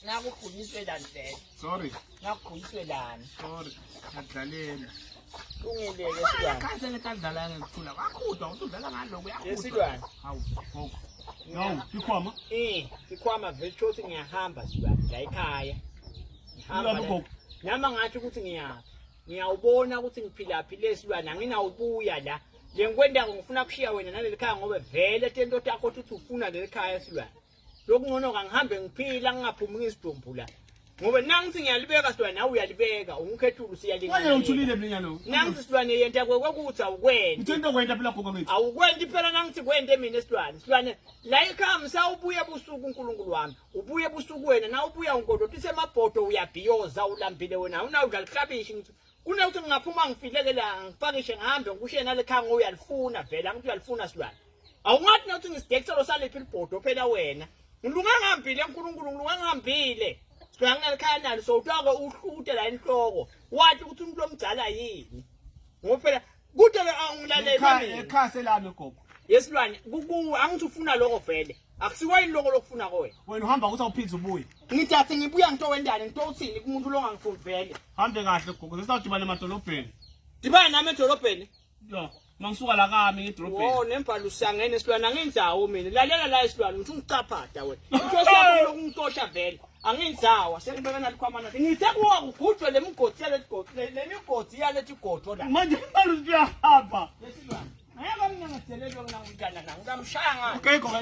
Nakukhulunyiswe lani vele. Sorry. Nakukhulunyiswe lani. Sorry. Ngidlalela. Ungeleke silwane. Khaze ngidlala ngikuthula. Wakhudwa udlala ngaloko yakhudwa. Yesilwane. Hawu. No, ikhwama. Ikhwama vele ukuthi ngiyahamba silwane la ekhaya. Ngihamba. Nama ngathi ukuthi ngiyawubona ukuthi ngiphilaphi lesilwane anginawubuya la. Le ngikwenda ngifuna kushiya wena naleli khaya ngoba vele tento takho ukuthi ufuna leli khaya silwane. Lokungcono kangihambe ngiphila ngingaphumi ngisidumbu la. Ngoba nangithi ngiyalibeka silwane nawe uyalibeka ungikhethula usiyalingana. Manje uthulile mlinyano. Nangithi silwane yenta kwekuthi awukwenda. Uthento kwenda phela gogo mithi. Awukwenda phela nangithi kwende mina silwane. Silwane la ekhaya msawubuye busuku uNkulunkulu wami. Ubuye busuku wena na ubuya ungodothi isemabhodo uyabhiyoza ulambile wena. Unawudla lihlabishi ngithi kunokuthi ngingaphuma ngifilekela ngipakishe ngihambe ngikushiye nale khaya ngoba uyalifuna vela ngithi uyalifuna silwane. Awungathi nokuthi ngisidekiselo salephi libhodo phela wena. Ngilungangihambile uNkulunkulu ngilungangihambile. Silwane ngalekhaya nalo so utaka uhlute la enhloko. Wathi ukuthi umuntu omdala yini? Ngoba phela kude angilalele ekhaya selami gogo. Yesilwane kuku angithi ufuna lokho vele. Akusikwayini lokho lokufuna kowe. Wena uhamba ukuthi awuphinze ubuye. Ngithathe ngibuya ngito wendane ngito uthini kumuntu lo ngangifuni vele. Hambe kahle gogo sesawudibana emadolobheni. Dibana nami edolobheni. Yo, mangisuka la kami edolobheni. Oh, nembala usangene silwane angindzawo mina. Lalela la isilwane ngithi ungicaphada wena. Ngithosa lokungitosha vele. Angindzawo sekubeka nalikhwama nathi. Ngithe kuwa kugudwe lemigodi yalethi godo la. Manje imali uyahamba. Yesilwane. Ngeke mina ngithelelwe ngina ngidana ngikamshaya ngani. Okay gogo.